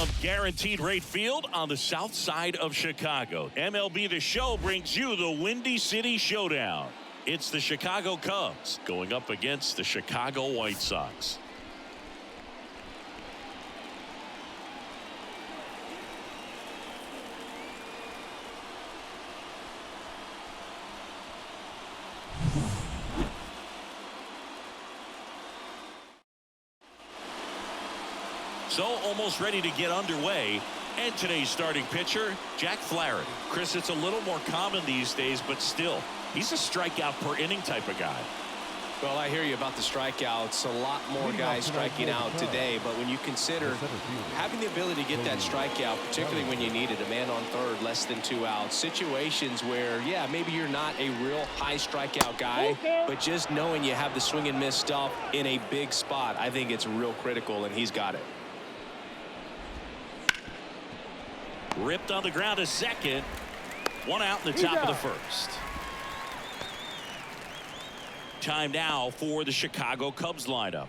from Guaranteed Rate Field on the south side of Chicago, MLB The Show brings you the Windy City Showdown. It's the Chicago Cubs going up against the Chicago White Sox. So almost ready to get underway. And today's starting pitcher, Jack Flaherty. Chris, it's a little more common these days, but still, he's a strikeout per inning type of guy. Well, I hear you about the strikeouts. A lot more guys striking out today, but when you consider having the ability to get that strikeout, particularly when you need it, a man on third, less than 2 outs, situations where, yeah, maybe you're not a real high strikeout guy, but just knowing you have the swing and miss stuff in a big spot, I think it's real critical, and he's got it. Ripped on the ground to second. 1 out in the top of the first. Time now for the Chicago Cubs lineup.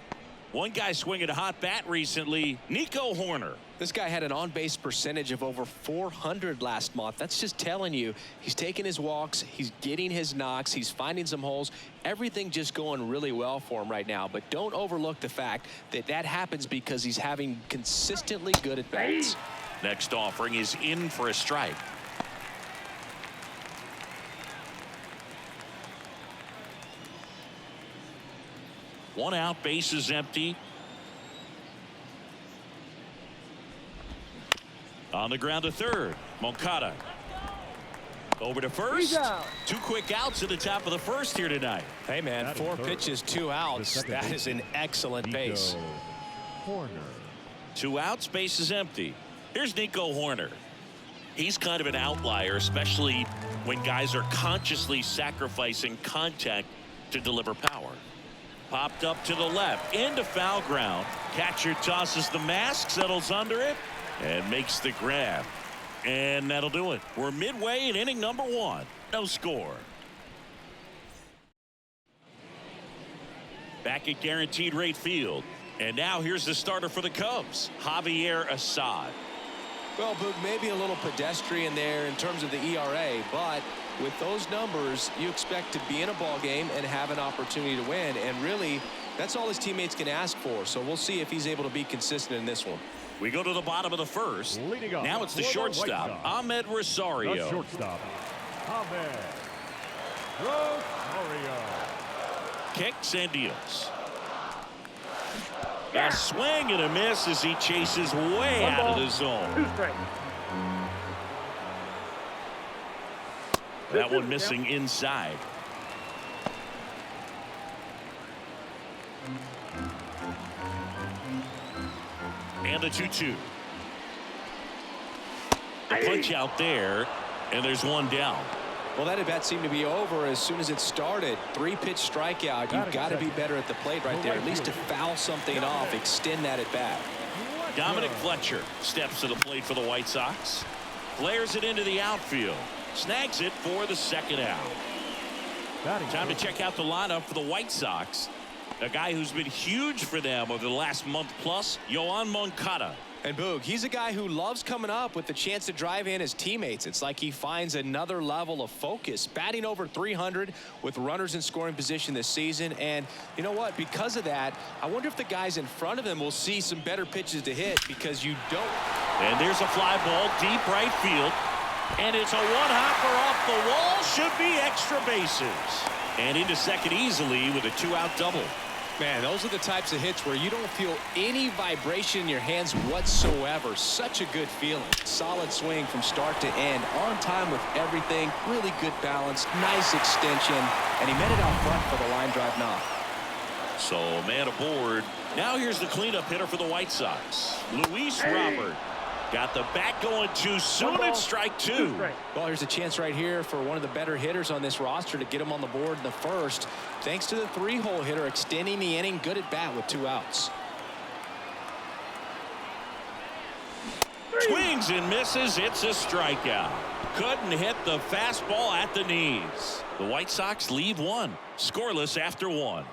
One guy swinging a hot bat recently, Nico Hoerner. This guy had an on-base percentage of over 400 last month. That's just telling you he's taking his walks, he's getting his knocks, he's finding some holes. Everything just going really well for him right now. But don't overlook the fact that that happens because he's having consistently good at-bats. Next offering is in for a strike. One out, base is empty. On the ground to third, Moncada. Over to first. 2 quick outs at the top of the first here tonight. Hey, man, 4 pitches, 2 outs. That is an excellent base. 2 outs, base is empty. Here's Nico Hoerner. He's kind of an outlier, especially when guys are consciously sacrificing contact to deliver power. Popped up to the left, into foul ground. Catcher tosses the mask, settles under it, and makes the grab. And that'll do it. We're midway in inning number 1. No score. Back at Guaranteed Rate Field. And now here's the starter for the Cubs, Javier Assad. Well, Boog, maybe a little pedestrian there in terms of the ERA, but with those numbers, you expect to be in a ball game and have an opportunity to win. And really, that's all his teammates can ask for. So we'll see if he's able to be consistent in this one. We go to the bottom of the first. Now it's the shortstop, Ahmed Rosario. The shortstop, Ahmed Rosario. Kicks and deals. A swing and a miss as he chases way out of the zone. That one missing inside. And the 2-2. The punch out there, and there's one down. Well, that at-bat seemed to be over as soon as it started. 3-pitch strikeout. You've got to be better at the plate right there, at least to foul something off, extend that at-bat. Dominic Fletcher steps to the plate for the White Sox. Flares it into the outfield. Snags it for the second out. Time to check out the lineup for the White Sox. A guy who's been huge for them over the last month plus, Yoan Moncada. And Boog, he's a guy who loves coming up with the chance to drive in his teammates. It's like he finds another level of focus. Batting over 300 with runners in scoring position this season. And you know what? Because of that, I wonder if the guys in front of him will see some better pitches to hit, because you don't. And there's a fly ball deep right field. And it's a one-hopper off the wall. Should be extra bases. And into second easily with a 2-out double. Man, those are the types of hits where you don't feel any vibration in your hands whatsoever. Such a good feeling. Solid swing from start to end. On time with everything. Really good balance. Nice extension. And he met it out front for the line drive knock. So man aboard. Now here's the cleanup hitter for the White Sox, Luis Robert. Got the bat going too soon. It's strike 2. Well, here's a chance right here for one of the better hitters on this roster to get him on the board in the first. Thanks to the 3-hole hitter extending the inning. Good at bat with 2 outs. Swings and misses. It's a strikeout. Couldn't hit the fastball at the knees. The White Sox leave 1. Scoreless after 1.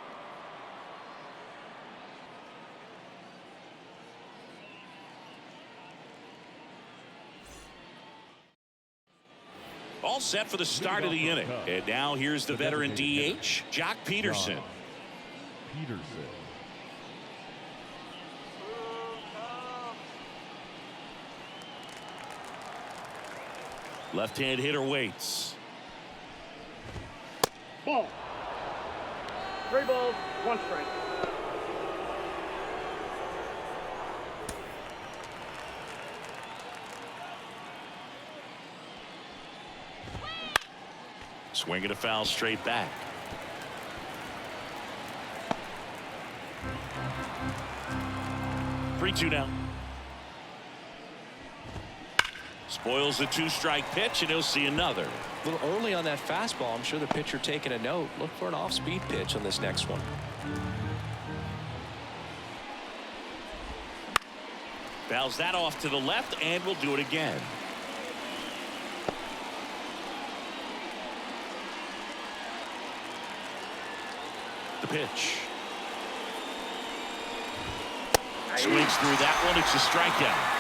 All set for the start of the inning. And now here's the veteran DH, Jock Peterson. Peterson. Left-hand hitter waits. Ball. 3 balls, 1 strike. Swinging a foul straight back. Three-two now. Spoils the 2-strike pitch, and he'll see another. A little early on that fastball. I'm sure the pitcher taking a note. Look for an off-speed pitch on this next one. Fouls that off to the left, and we'll do it again. The pitch. Swings through that one. It's a strikeout.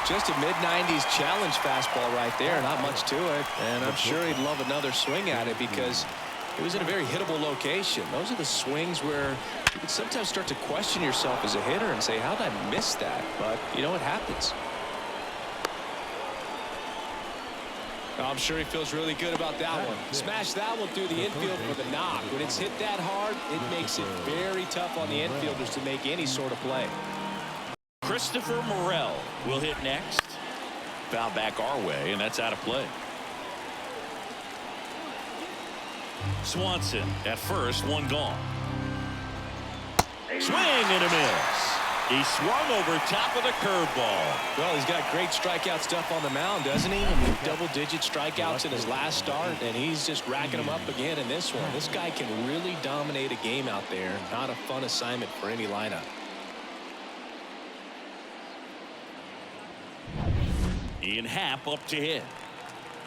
Just a mid-90s challenge fastball right there. Not much to it. And I'm sure he'd love another swing at it because it was in a very hittable location. Those are the swings where you can sometimes start to question yourself as a hitter and say, how did I miss that? But, you know, it happens. I'm sure he feels really good about that one. Smash that one through the infield for the knock. When it's hit that hard, it makes it very tough on the infielders to make any sort of play. Christopher Morel will hit next. Foul back our way, and that's out of play. Swanson at first, 1 gone. Swing and a miss. He swung over top of the curveball. Well, he's got great strikeout stuff on the mound, doesn't he? I mean, double-digit strikeouts in his last start, and he's just racking them up again in this one. This guy can really dominate a game out there. Not a fun assignment for any lineup. Ian Happ up to hit.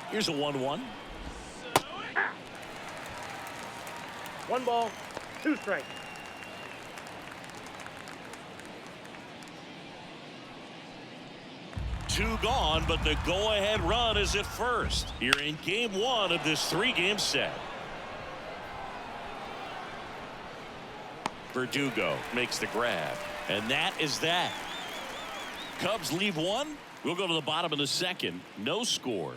Here's a 1-1. 1 ball, 2 strikes. Two gone, but the go-ahead run is at first. Here in game 1 of this 3-game set. Verdugo makes the grab, and that is that. Cubs leave 1. We'll go to the bottom of the 2nd. No score.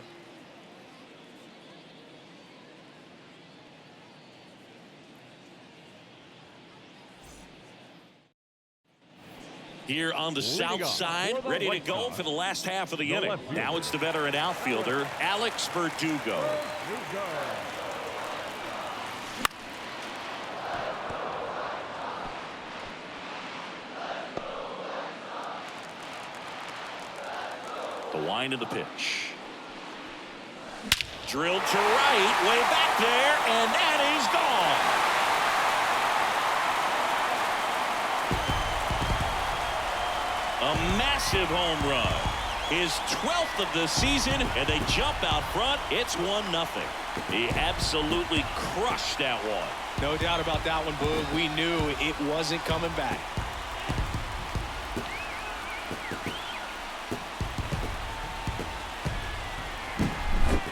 Here on the south side, ready to go for the last half of the inning. Now it's the veteran outfielder, Alex Verdugo. The wind of the pitch. Drilled to right, way back there, and that is gone. A massive home run. His 12th of the season, and they jump out front. It's 1-0. He absolutely crushed that one. No doubt about that one, Boog. We knew it wasn't coming back.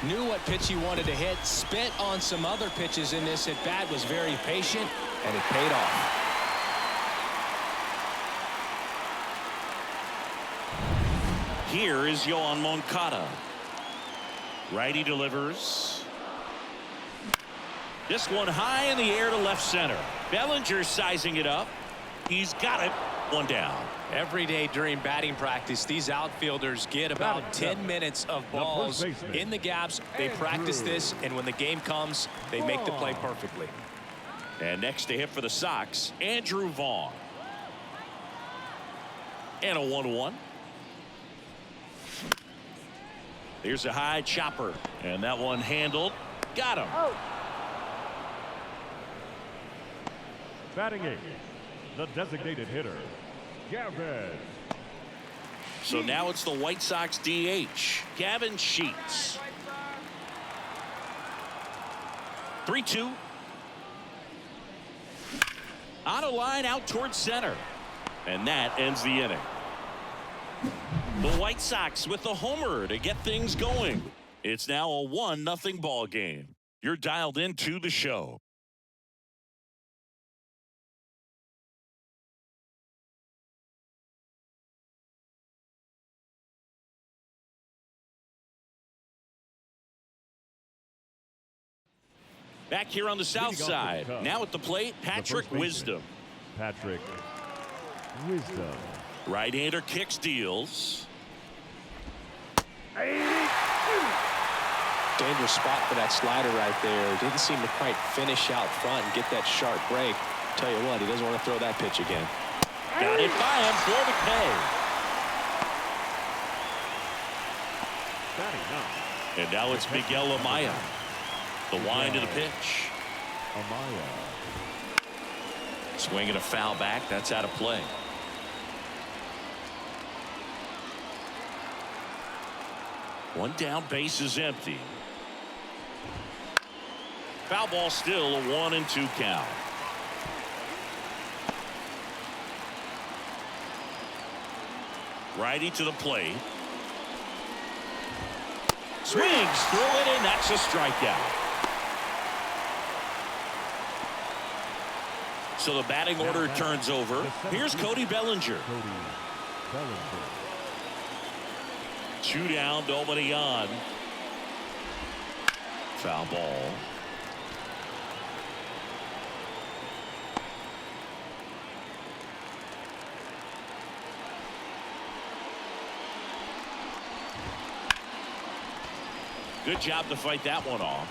Knew what pitch he wanted to hit, spit on some other pitches in this at bat, was very patient, and it paid off. Here is Yohan Moncada. Righty delivers. This one high in the air to left center. Bellinger sizing it up. He's got it. 1 down. Every day during batting practice, these outfielders get about 10 minutes of balls in the gaps. They practice this, and when the game comes, they make the play perfectly. And next to hit for the Sox, Andrew Vaughn. And a 1-1. Here's a high chopper, and that one handled. Got him. Batting 8, the designated hitter, Gavin. So now it's the White Sox DH, Gavin Sheets. 3-2. On a line out towards center. And that ends the inning. The White Sox with the homer to get things going. It's now a 1-0 ball game. You're dialed into the show. Back here on the south side. Now at the plate, Patrick Wisdom. Patrick Wisdom. Right-hander kicks, deals. Dangerous spot for that slider right there. Didn't seem to quite finish out front and get that sharp break. Tell you what, he doesn't want to throw that pitch again. Got it by him for the K. And now it's Miguel Amaya. The wind of the pitch. Amaya. Swinging a foul back. That's out of play. One down, base is empty. Foul ball, still a 1-2 count. Righty to the plate. Swings through it, and that's a strikeout. So the batting order turns over. Here's Cody Bellinger. Two down, nobody on. Foul ball. Good job to fight that one off.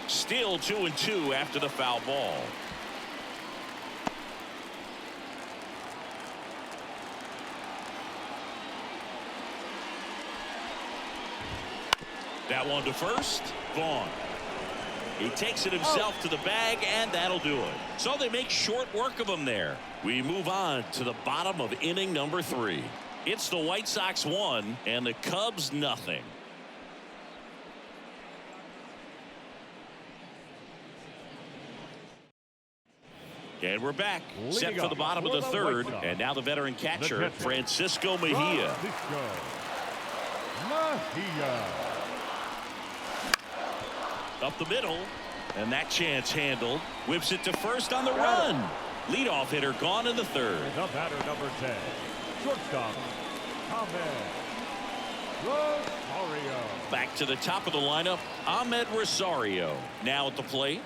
Still 2-2 after the foul ball. That one to first. Vaughn. He takes it himself to the bag, and that'll do it. So they make short work of him there. We move on to the bottom of inning number 3. It's the White Sox 1 and the Cubs nothing. And we're back, set for the bottom of the 3rd, and now the veteran catcher, Francisco Mejia. Up the middle, and that chance handled. Whips it to first on the run. Leadoff hitter gone in the 3rd. The batter, number 10, shortstop, Ahmed Rosario. Back to the top of the lineup, Ahmed Rosario. Now at the plate.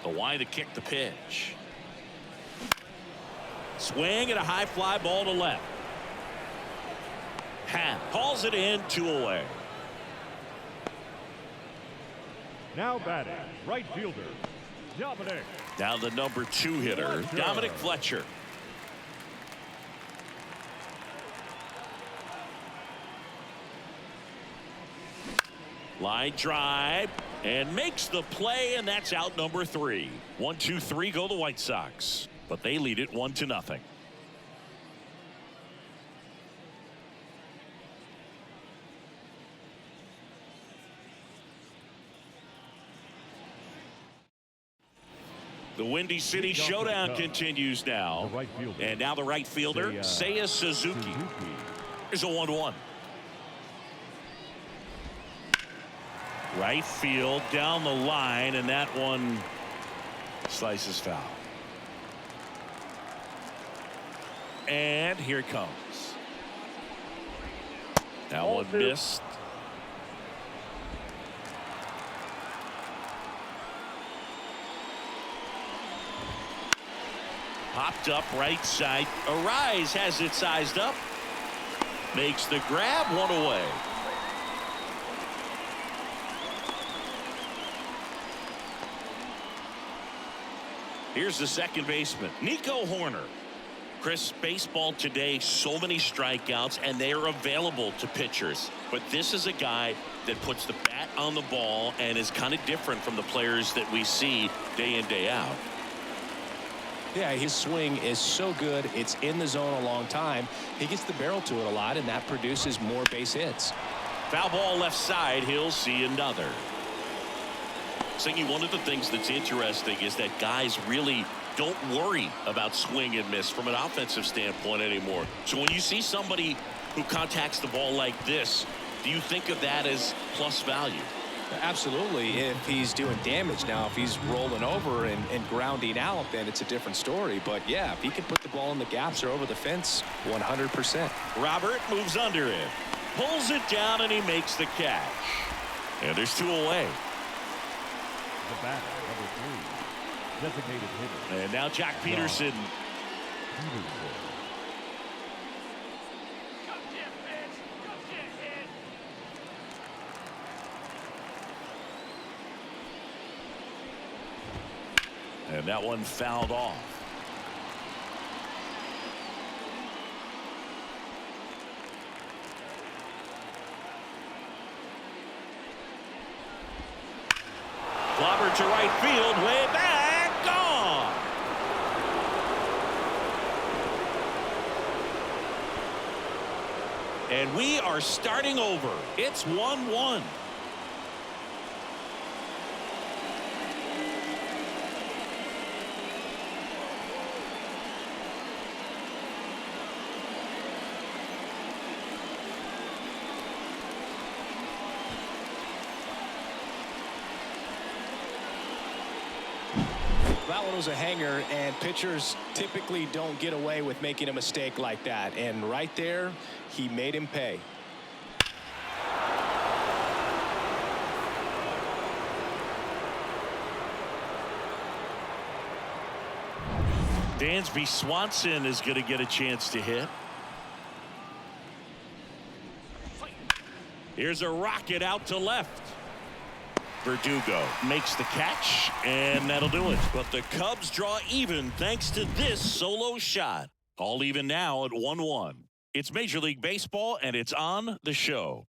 The wide to kick the pitch. Swing and a high fly ball to left. Happ calls it in, 2 away. Now batting, right fielder, Dominic. Now the number 2 hitter, Dominic Fletcher. Line drive and makes the play, and that's out number 3. 1-2-3 go the White Sox, but they lead it 1-0. The Windy City showdown continues now. And now the right fielder, Seiya Suzuki. Here's a 1-1. Right field down the line, and that one slices foul. And here it comes. That one missed. Popped up right side. Arise has it sized up. Makes the grab, 1 away. Here's the second baseman, Nico Horner. Chris, baseball today, so many strikeouts, and they are available to pitchers. But this is a guy that puts the bat on the ball and is kind of different from the players that we see day in, day out. Yeah, his swing is so good. It's in the zone a long time. He gets the barrel to it a lot, and that produces more base hits. Foul ball left side. He'll see another. Singy, one of the things that's interesting is that guys really don't worry about swing and miss from an offensive standpoint anymore. So when you see somebody who contacts the ball like this, do you think of that as plus value? Absolutely. If he's doing damage. Now, if he's rolling over and grounding out, then it's a different story. But yeah, if he can put the ball in the gaps or over the fence, 100%. Robert moves under it, pulls it down, and he makes the catch. And there's 2 away. The batter, number 3, designated hitter. And now Jack Peterson. And that one fouled off. Clobber to right field, way back, gone. And we are starting over. It's 1-1. That one was a hanger, and pitchers typically don't get away with making a mistake like that. And right there, he made him pay. Dansby Swanson is going to get a chance to hit. Here's a rocket out to left. Verdugo makes the catch, and that'll do it. But the Cubs draw even thanks to this solo shot. All even now at 1-1. It's Major League Baseball, and it's on the show.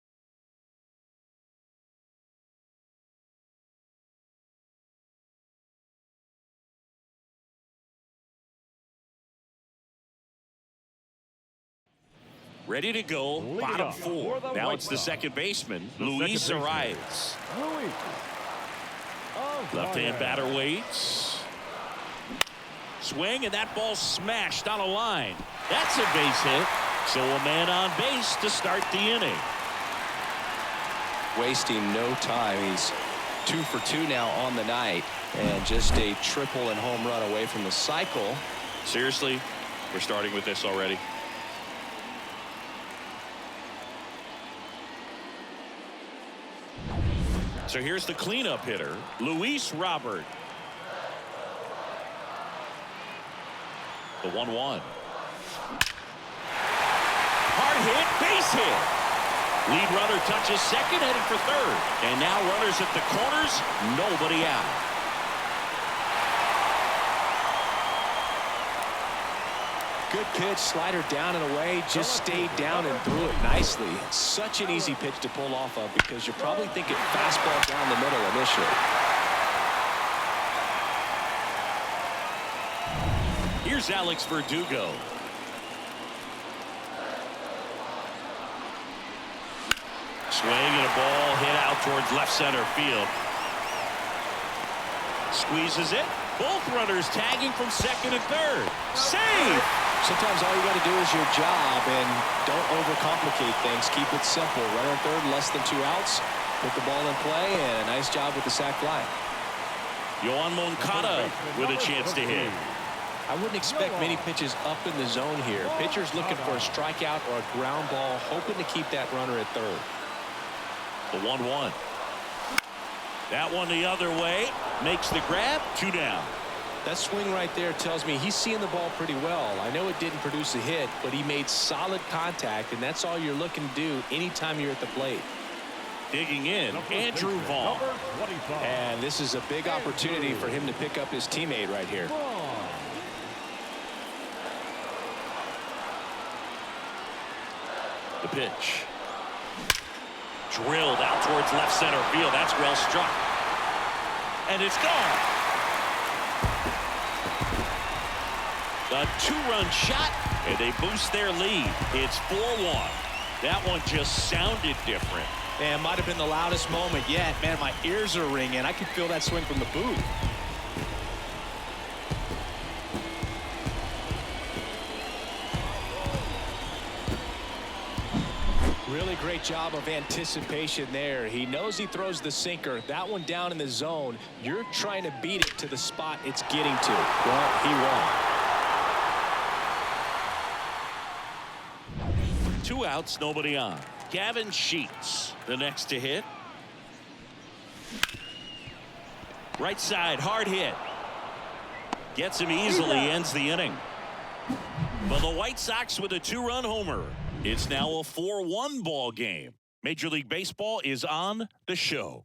Ready to go, bottom 4. Now it's the second baseman, Luis Arias. Left-hand batter waits. Swing, and that ball smashed on a line. That's a base hit. So a man on base to start the inning. Wasting no time. He's 2 for 2 now on the night, and just a triple and home run away from the cycle. Seriously, we're starting with this already. So here's the cleanup hitter, Luis Robert. The 1-1. Hard hit, base hit. Lead runner touches second, heading for third. And now runners at the corners, nobody out. Good pitch, slider down and away, just stayed down and threw it nicely. Such an easy pitch to pull off of because you're probably thinking fastball down the middle initially. Here's Alex Verdugo. Swing and a ball hit out towards left center field. Squeezes it. Both runners tagging from second and third. Save! Sometimes all you got to do is your job and don't overcomplicate things. Keep it simple. Runner third, less than 2 outs. Put the ball in play, and a nice job with the sac fly. Yohan Moncada with a chance to hit. I wouldn't expect many pitches up in the zone here. Pitchers looking for a strikeout or a ground ball, hoping to keep that runner at third. The 1-1. That one the other way. Makes the grab. 2 down. That swing right there tells me he's seeing the ball pretty well. I know it didn't produce a hit, but he made solid contact, and that's all you're looking to do anytime you're at the plate. Digging in, Andrew Vaughn. And this is a big opportunity for him to pick up his teammate right here. The pitch. Drilled out towards left center field. That's well struck. And it's gone. A 2-run shot, and they boost their lead. It's 4-1. That one just sounded different. And might have been the loudest moment yet. Man, my ears are ringing. I can feel that swing from the booth. Really great job of anticipation there. He knows he throws the sinker. That one down in the zone. You're trying to beat it to the spot it's getting to. Well, he won. 2 outs, nobody on. Gavin Sheets, the next to hit. Right side, hard hit. Gets him easily, ends the inning. But the White Sox with a 2-run homer. It's now a 4-1 ball game. Major League Baseball is on the show.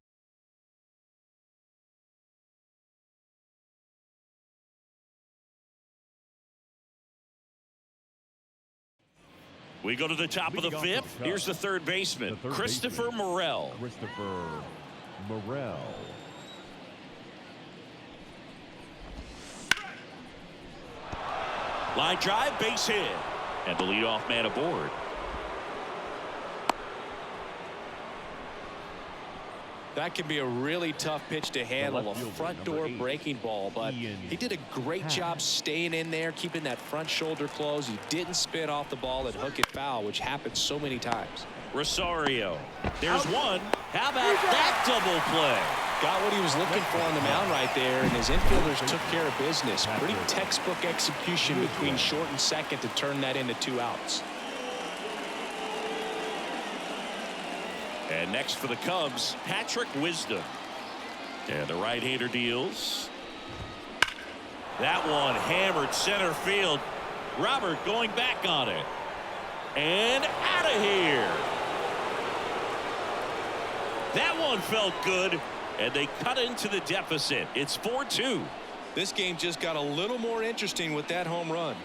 We go to the top of the 5th. Here's the third baseman, Christopher Morel. Christopher Morel. Line drive, base hit. And the leadoff man aboard. That can be a really tough pitch to handle, a front door breaking ball, but he did a great job staying in there, keeping that front shoulder closed. He didn't spin off the ball and hook it foul, which happens so many times. Rosario. There's one. How about that double play? Got what he was looking for on the mound right there, and his infielders took care of business. Pretty textbook execution between short and second to turn that into 2 outs. And next for the Cubs, Patrick Wisdom. And the right-hander deals. That one hammered center field. Robert going back on it. And out of here. That one felt good. And they cut into the deficit. It's 4-2. This game just got a little more interesting with that home run.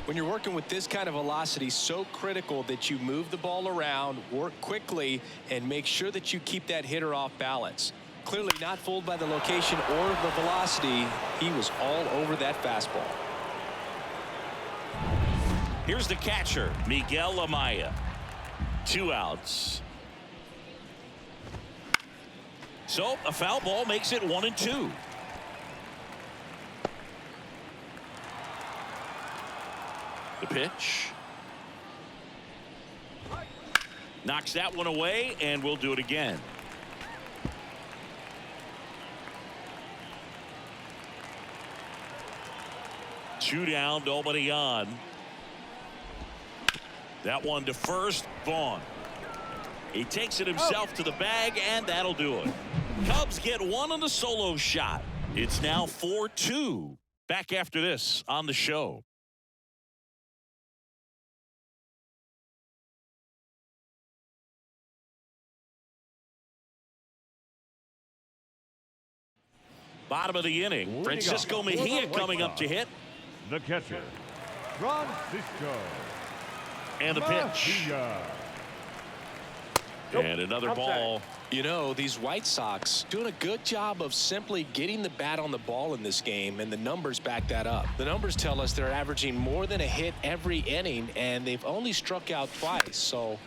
When you're working with this kind of velocity, so critical that you move the ball around, work quickly, and make sure that you keep that hitter off balance. Clearly not fooled by the location or the velocity. He was all over that fastball. Here's the catcher, Miguel Amaya. 2 outs. So a foul ball makes it 1-2. The pitch. Knocks that one away, and we'll do it again. Two down, nobody on. That one to first, Vaughn. He takes it himself to the bag, and that'll do it. Cubs get one on the solo shot. It's now 4-2. Back after this on the show. Bottom of the inning, Francisco Mejia coming up to hit. The catcher, Francisco. And the pitch. And another ball. You know, these White Sox doing a good job of simply getting the bat on the ball in this game, and the numbers back that up. The numbers tell us they're averaging more than a hit every inning, and they've only struck out twice, so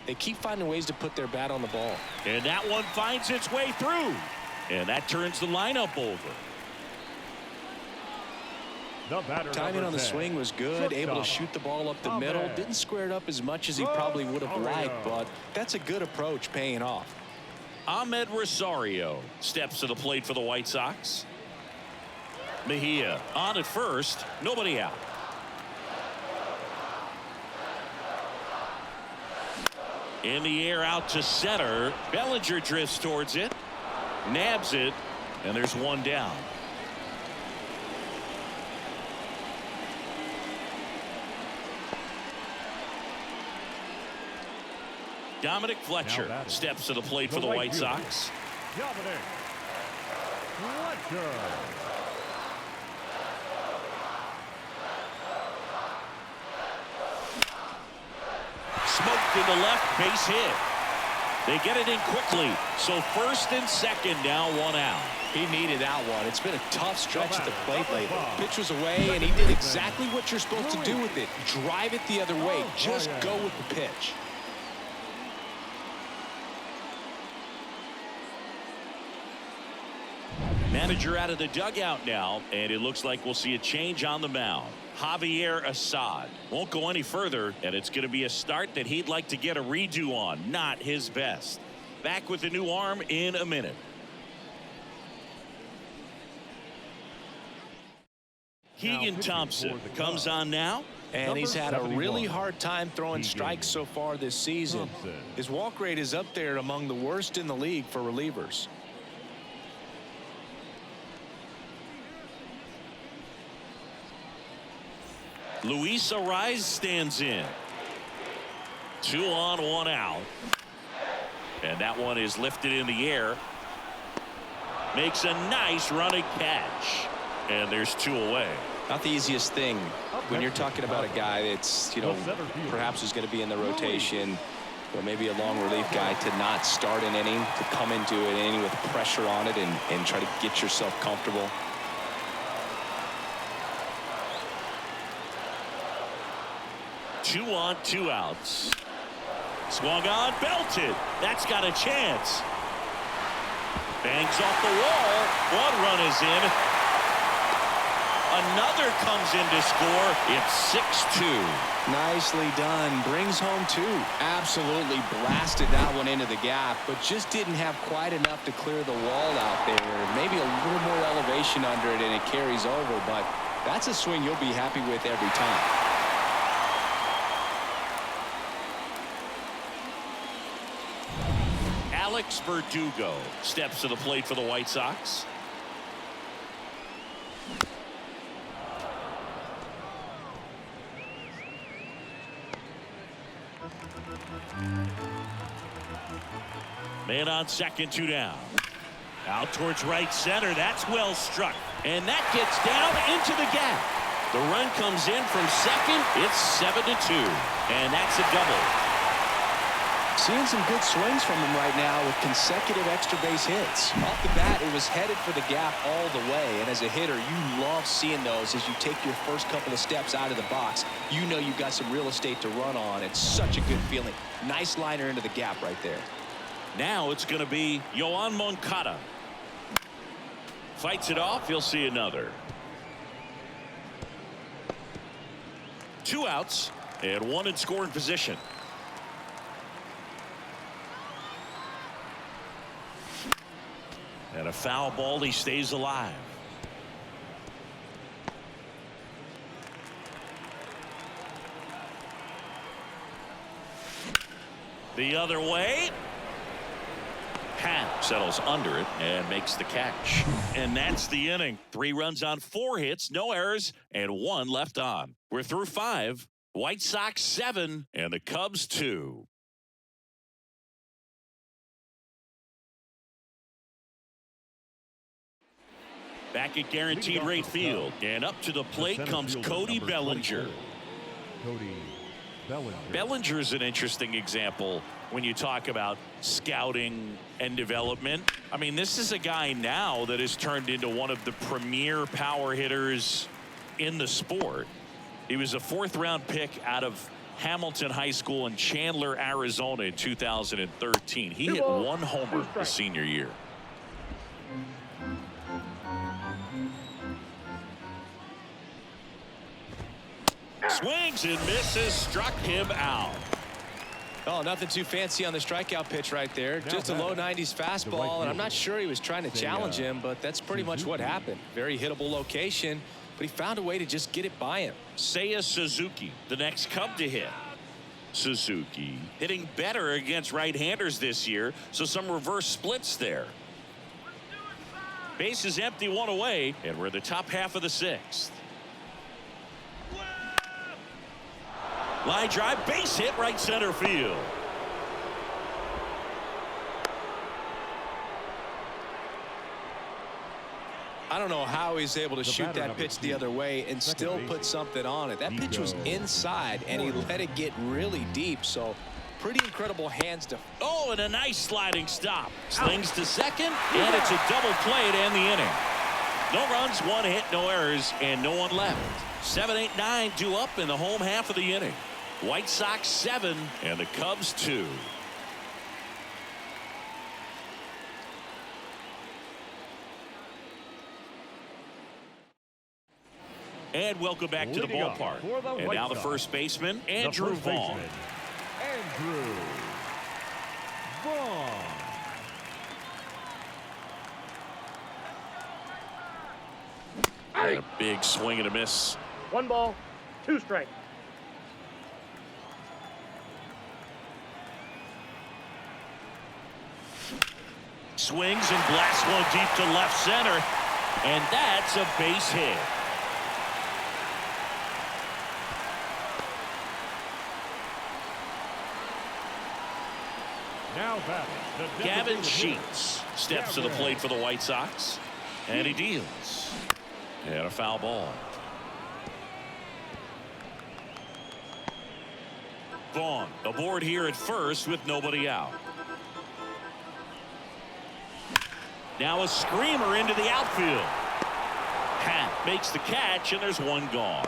they keep finding ways to put their bat on the ball. And that one finds its way through. And that turns the lineup over. Timing on the swing was good, able to shoot the ball up the middle. Didn't square it up as much as he probably would have liked, but that's a good approach, paying off. Ahmed Rosario steps to the plate for the White Sox. Mejia on at first, nobody out. In the air out to center. Bellinger drifts towards it. Nabs it, and there's one down. Dominic Fletcher steps to the plate for the White Sox. Dominic Fletcher. Smoked in the left, base hit. They get it in quickly. So first and second, now 1 out. He needed that one. It's been a tough stretch at the plate lately. Pitch was away, and he did exactly what you're supposed to do with it. Drive it the other way. Just go with the pitch. Manager out of the dugout now, and it looks like we'll see a change on the mound. Javier Assad won't go any further, and it's going to be a start that he'd like to get a redo on. Not his best. Back with the new arm in a minute. Keegan Thompson comes on now. And he's had a really hard time throwing strikes so far this season. His walk rate is up there among the worst in the league for relievers. Luis Arraez stands in. 2 on, 1 out. And that one is lifted in the air. Makes a nice running catch. And there's 2 away. Not the easiest thing when you're talking about a guy that's, perhaps is going to be in the rotation, or maybe a long relief guy, to not start an inning, to come into an inning with pressure on it and try to get yourself comfortable. Two on, 2 outs. Swung on, belted. That's got a chance. Bangs off the wall. 1 run is in. Another comes in to score. It's 6-2. Nicely done. Brings home 2. Absolutely blasted that one into the gap, but just didn't have quite enough to clear the wall out there. Maybe a little more elevation under it and it carries over, but that's a swing you'll be happy with every time. Alex Verdugo steps to the plate for the White Sox. Man on second, 2 down. Out towards right center. That's well struck. And that gets down into the gap. The run comes in from second. It's 7-2. And that's a double. Seeing some good swings from him right now with consecutive extra base hits. Off the bat, it was headed for the gap all the way. And as a hitter, you love seeing those as you take your first couple of steps out of the box. You know you've got some real estate to run on. It's such a good feeling. Nice liner into the gap right there. Now it's going to be Yoan Moncada. Fights it off. He'll see another. 2 outs and 1 in scoring position. And a foul ball. He stays alive. The other way. Pat settles under it and makes the catch. And that's the inning. 3 runs on 4 hits, no errors, and 1 left on. We're through 5. White Sox 7 and the Cubs 2. Back at Guaranteed Rate Field, and up to the plate comes Cody Bellinger. Bellinger's an interesting example when you talk about scouting and development. I mean, this is a guy now that has turned into one of the premier power hitters in the sport. He was a 4th-round pick out of Hamilton High School in Chandler, Arizona in 2013. He hit 1 homer his senior year. Swings and misses, struck him out. Oh, nothing too fancy on the strikeout pitch right there. Just a low 90s fastball, and I'm not sure he was trying to challenge him, but that's pretty much what happened. Very hittable location, but he found a way to just get it by him. Seiya Suzuki, the next Cub to hit. Suzuki hitting better against right-handers this year, so some reverse splits there. Base is empty, 1 away, and we're in the top half of the 6th. Line drive, base hit, right center field. I don't know how he's able to shoot that pitch the other way and still put something on it. That pitch was inside, and he let it get really deep, so pretty incredible hands to. Oh, and a nice sliding stop. Slings to second, and it's a double play to end the inning. No runs, 1 hit, no errors, and no one left. 7, 8, 9 due up in the home half of the inning. White Sox 7 and the Cubs 2. And welcome back to the ballpark. And now the first baseman, Andrew Vaughn. Andrew Vaughn. And a big swing and a miss. 1 ball, 2 strikes. Swings and blasts one deep to left center. And that's a base hit. Now batting, the Gavin Sheets steps to the plate for the White Sox. And he deals. And a foul ball. Vaughn aboard here at first with nobody out. Now a screamer into the outfield. Happ makes the catch, and there's one gone.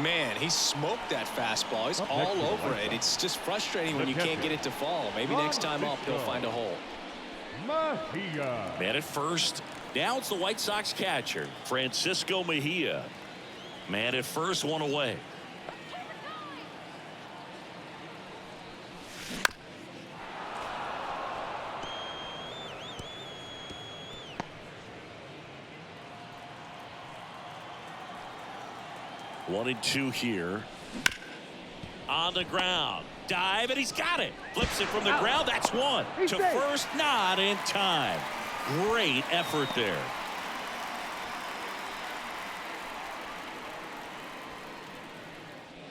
Man, he smoked that fastball. He's all over it. It's just frustrating when you can't get it to fall. Maybe next time up he'll find a hole. Mejia. Man at first. Now it's the White Sox catcher, Francisco Mejia. Man at first, one away. One and two here. On the ground. Dive, and he's got it. Flips it from the ground. That's one. To first, not in time. Great effort there.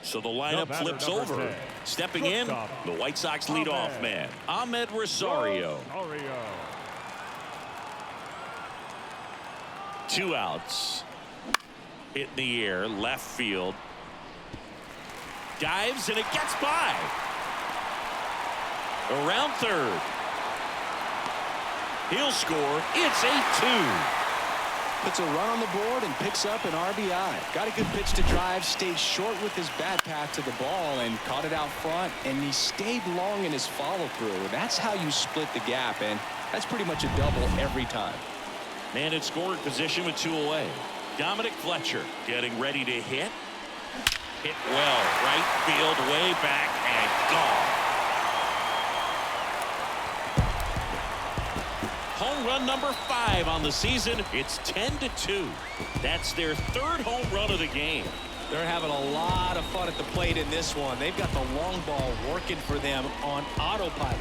So the lineup flips over. 10. Stepping in, the White Sox leadoff man, Ahmed Rosario. 2 outs. Hit in the air, left field. Dives, and it gets by. Around third. He'll score. It's 8-2. Puts a run on the board and picks up an RBI. Got a good pitch to drive, stayed short with his bad path to the ball and caught it out front, and he stayed long in his follow-through. That's how you split the gap, and that's pretty much a double every time. Man in scoring position with 2 away. Dominic Fletcher getting ready to hit. Hit well. Right field, way back, and gone. Home run number 5 on the season. It's 10-2. That's their 3rd home run of the game. They're having a lot of fun at the plate in this one. They've got the long ball working for them on autopilot.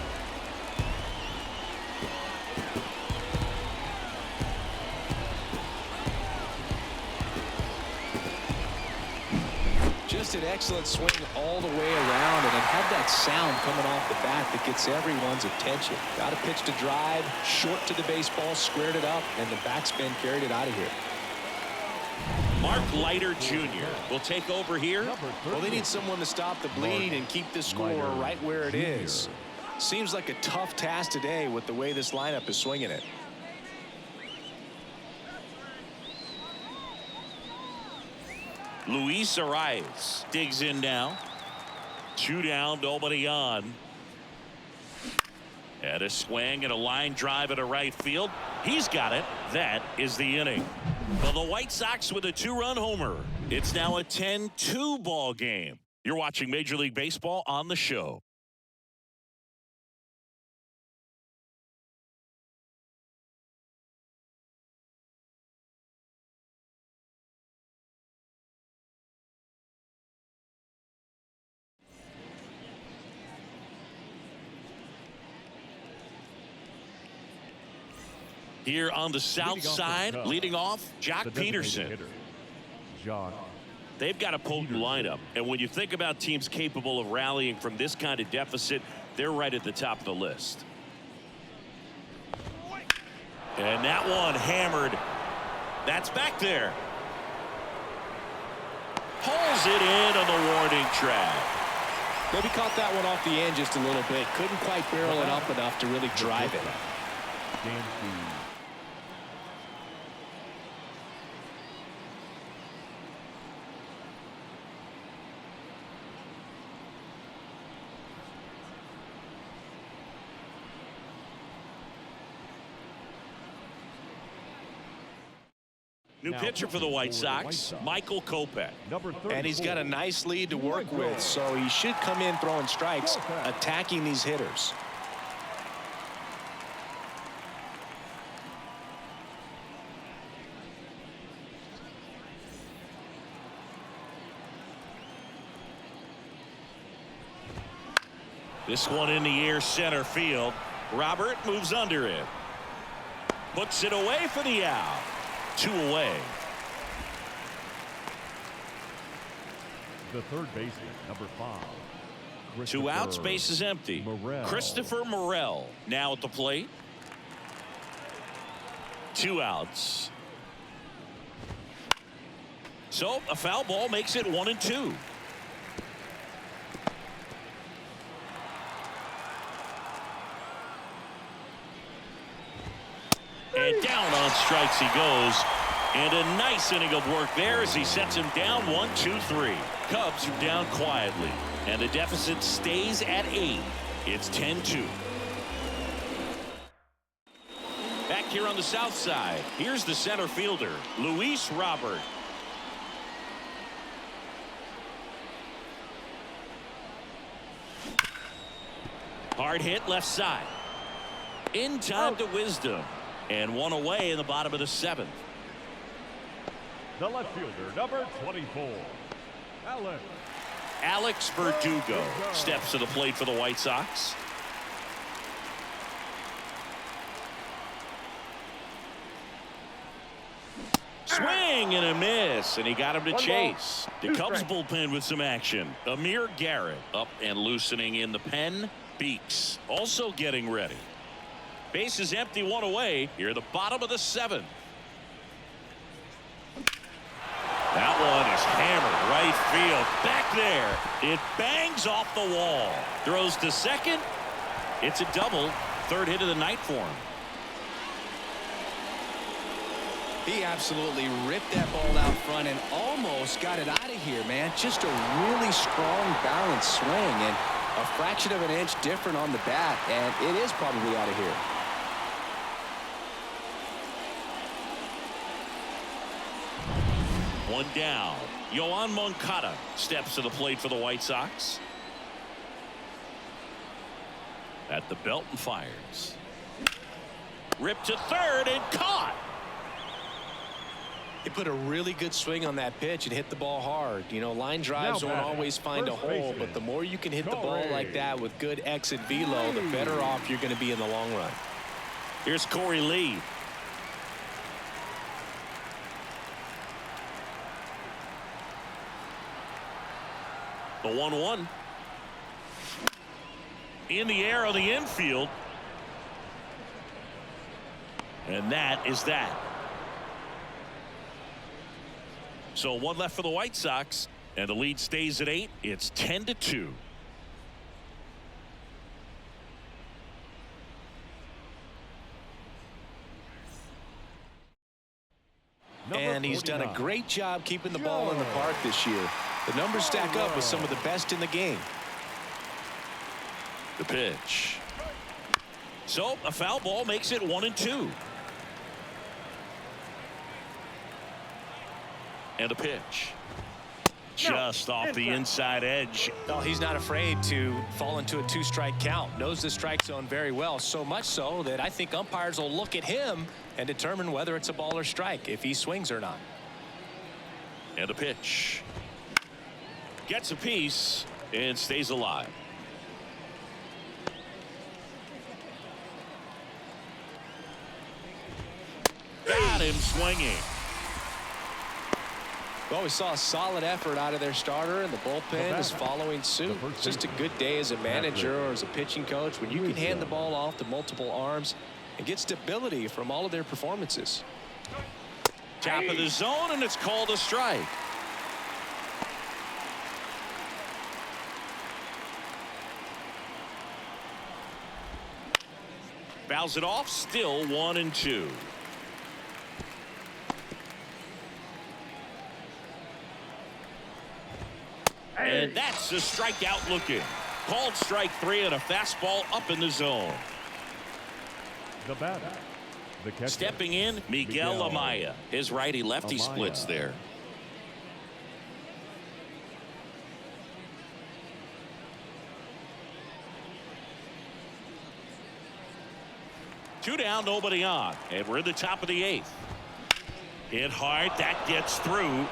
Just an excellent swing all the way around, and it had that sound coming off the bat that gets everyone's attention. Got a pitch to drive, short to the baseball, squared it up, and the backspin carried it out of here. Mark Leiter Jr. will take over here. Well, they need someone to stop the bleed and keep the score right where it is. Seems like a tough task today with the way this lineup is swinging it. Luis Arias digs in now. 2 down, nobody on. And a swing and a line drive at a right field. He's got it. That is the inning. Well, the White Sox with a 2-run homer. It's now a 10-2 ball game. You're watching Major League Baseball on the show. Here on the south side, leading off, Jock Peterson. They've got a potent lineup, and when you think about teams capable of rallying from this kind of deficit, they're right at the top of the list. And that one hammered. That's back there. Pulls it in on the warning track. Maybe caught that one off the end just a little bit. Couldn't quite barrel it up enough to really drive it. New pitcher for the White Sox, Michael Kopech. And he's got a nice lead to work with, so he should come in throwing strikes, attacking these hitters. This one in the air, center field. Robert moves under it. Puts it away for the out. 2 away. The third baseman, number 5. 2 outs, base is empty. Morel. Christopher Morel now at the plate. 2 outs. So a foul ball makes it 1-2. And down on strikes he goes. And a nice inning of work there as he sets him down 1-2-3. Cubs are down quietly. And the deficit stays at 8. It's 10-2. Back here on the south side, here's the center fielder, Luis Robert. Hard hit left side. In time to Wisdom. And 1 away in the bottom of the 7th. The left fielder, number 24, Alex Verdugo steps to the plate for the White Sox. Swing and a miss, and he got him to chase. The Cubs bullpen with some action. Amir Garrett up and loosening in the pen. Beeks also getting ready. Base is empty, 1 away. Here at the bottom of the 7th. That one is hammered right field. Back there. It bangs off the wall. Throws to second. It's a double. 3rd hit of the night for him. He absolutely ripped that ball out front and almost got it out of here, man. Just a really strong balanced swing and a fraction of an inch different on the bat, and it is probably out of here. One down. Yoan Moncada steps to the plate for the White Sox. At the belt and fires. Ripped to 3rd and caught. He put a really good swing on that pitch and hit the ball hard. You know, line drives don't always find a hole, but the more you can hit the ball like that with good exit velo, the better off you're going to be in the long run. Here's Corey Lee. The 1-1. In the air on the infield. And that is that. So 1 left for the White Sox, and the lead stays at 8. It's 10-2. And he's done a great job keeping the ball in the park this year. The numbers stack up with some of the best in the game. The pitch. So a foul ball makes it 1-2. And a pitch. Just off the inside edge. Well, he's not afraid to fall into a 2-strike count. Knows the strike zone very well. So much so that I think umpires will look at him and determine whether it's a ball or strike, if he swings or not. And a pitch. Gets a piece and stays alive. Got him swinging. Well, we saw a solid effort out of their starter, and the bullpen is following suit. It's just a good day as a manager or as a pitching coach when you can hand the ball off to multiple arms and get stability from all of their performances. Top of the zone, and it's called a strike. Fouls it off. Still 1-2. And that's a strikeout looking. Called strike 3 and a fastball up in the zone. The batter, the catcher. Stepping in, Miguel Amaya. His righty-lefty splits there. Two down, nobody on. And we're in the top of the 8th. Hit hard. That gets through.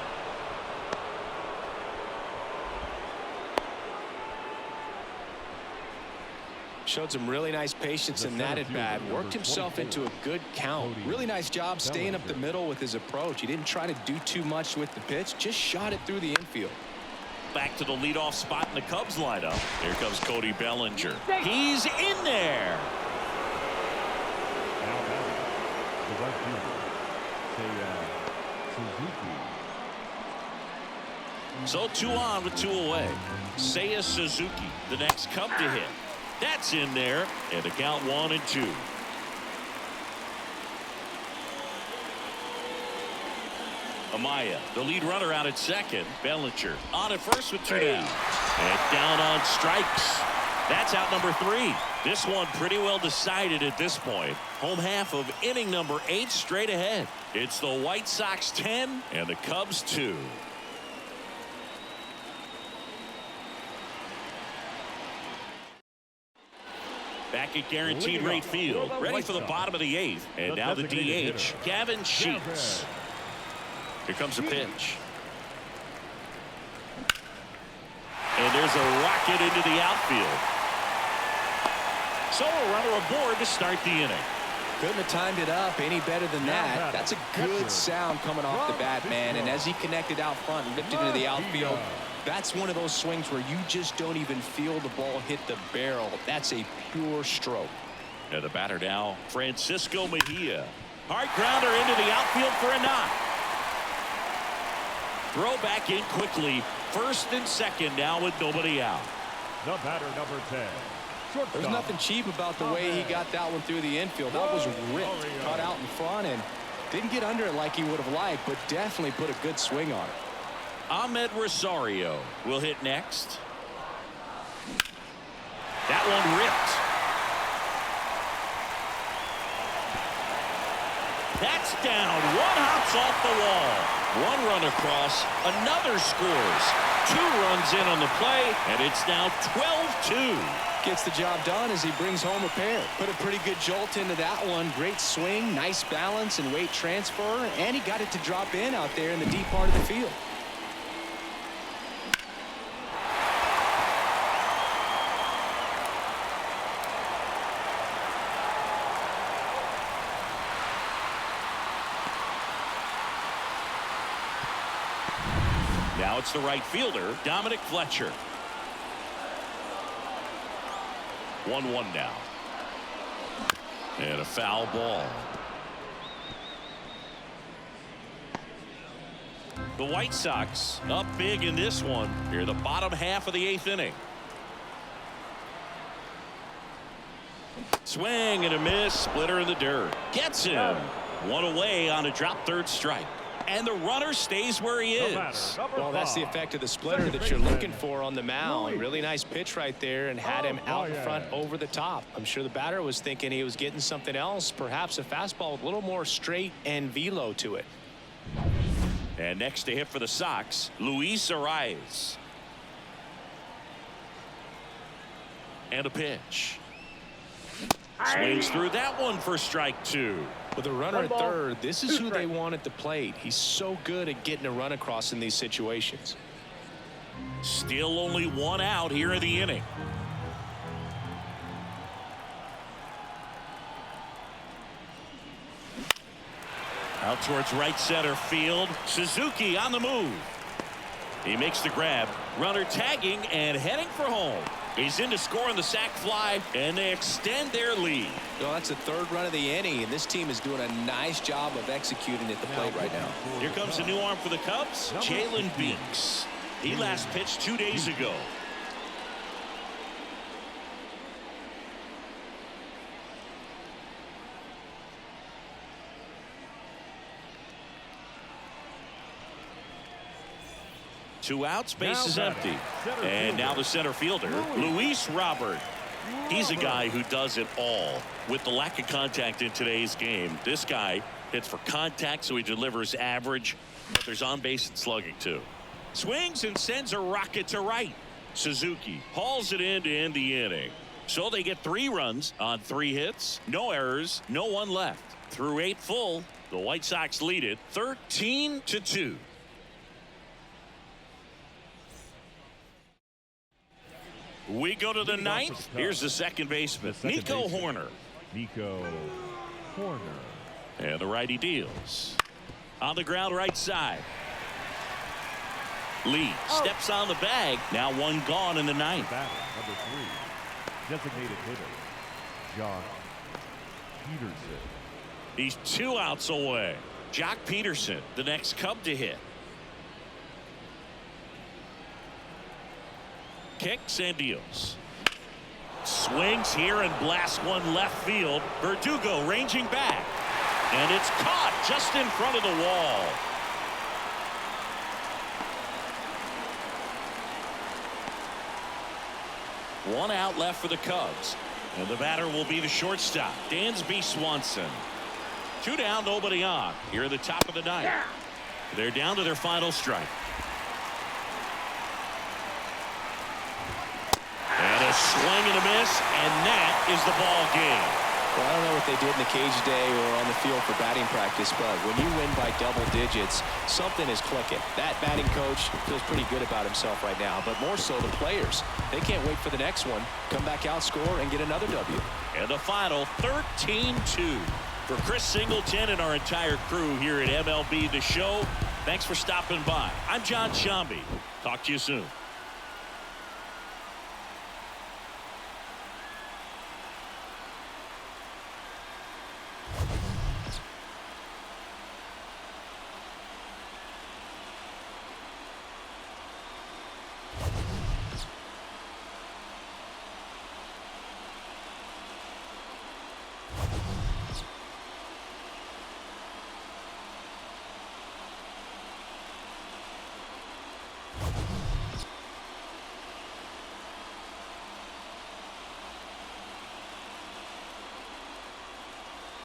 Showed some really nice patience in that at bat. Worked himself into a good count. Really nice job staying up the middle with his approach. He didn't try to do too much with the pitch. Just shot it through the infield. Back to the leadoff spot in the Cubs lineup. Here comes Cody Bellinger. He's in there. Now batting, the right fielder, Suzuki. So 2 on with 2 away. Seiya Suzuki, the next Cub to hit. That's in there, and the count 1-2. Amaya, the lead runner out at second. Bellinger on at first with 2 down. And down on strikes. That's out number 3. This one pretty well decided at this point. Home half of inning number 8 straight ahead. It's the White Sox 10 and the Cubs 2. Back at guaranteed rate field, ready for the bottom of the 8th. And now the DH, Gavin Sheets. Here comes the pitch. And there's a rocket into the outfield. So a runner aboard to start the inning. Couldn't have timed it up any better than that. That's a good sound coming off the bat, man. And as he connected out front and lifted into the outfield, that's one of those swings where you just don't even feel the ball hit the barrel. That's a pure stroke. And the batter now, Francisco Mejia. Hard grounder into the outfield for a knock. Throw back in quickly. First and second now with nobody out. The batter, number 10. There's nothing cheap about the way he got that one through the infield. That was ripped, cut out in front, and didn't get under it like he would have liked, but definitely put a good swing on it. Ahmed Rosario will hit next. That one ripped. That's down. One hops off the wall. One run across. Another scores. 2 runs in on the play, and it's now 12-2. Gets the job done as he brings home a pair. Put a pretty good jolt into that one. Great swing, nice balance and weight transfer, and he got it to drop in out there in the deep part of the field. Now it's the right fielder, Dominic Fletcher. 1-1 now. And a foul ball. The White Sox up big in this one. Here the bottom half of the 8th inning. Swing and a miss. Splitter in the dirt. Gets him. 1 away on a drop third strike. And the runner stays where he is. Well, that's the effect of the splitter that you're looking for on the mound. Really nice pitch right there and had him out in front over the top. I'm sure the batter was thinking he was getting something else, perhaps a fastball with a little more straight and velo to it. And next to hit for the Sox, Luis Arias. And a pitch. Swings through that one for strike 2. With a runner at third, this is who they want at the plate. He's so good at getting a run across in these situations. Still only 1 out here in the inning. Out towards right center field. Suzuki on the move. He makes the grab. Runner tagging and heading for home. He's in to score on the sac fly, and they extend their lead. Well, that's the 3rd run of the inning, and this team is doing a nice job of executing at the plate right now. Here comes the new arm for the Cubs, Jalen Beeks. He last pitched 2 days ago. 2 outs, base is empty. And now the center fielder, Luis Robert. He's a guy who does it all. With the lack of contact in today's game, this guy hits for contact, so he delivers average, but there's on base and slugging too. Swings and sends a rocket to right. Suzuki hauls it in to end the inning. So they get 3 runs on 3 hits, no errors, no one left. Through 8 full, the White Sox lead it 13-2. We go to the 9th. Here's the second baseman, Nico Horner. Nico Horner. And the righty deals. On the ground right side. Lee steps on the bag. Now 1 gone in the 9th. Batting number 3. Designated hitter, Jock Peterson. He's 2 outs away. Jock Peterson, the next Cub to hit. Kicks and deals. Swings here and blasts one left field. Verdugo ranging back. And it's caught just in front of the wall. One out left for the Cubs. And the batter will be the shortstop, Dansby Swanson. 2 down, nobody on. Here at the top of the 9th. They're down to their final strike. And a swing and a miss, and that is the ball game. Well, I don't know what they did in the cage today or on the field for batting practice, but when you win by double digits, something is clicking. That batting coach feels pretty good about himself right now, but more so the players. They can't wait for the next one. Come back out, score, and get another W. And the final 13-2. For Chris Singleton and our entire crew here at MLB The Show, thanks for stopping by. I'm John Shambi. Talk to you soon.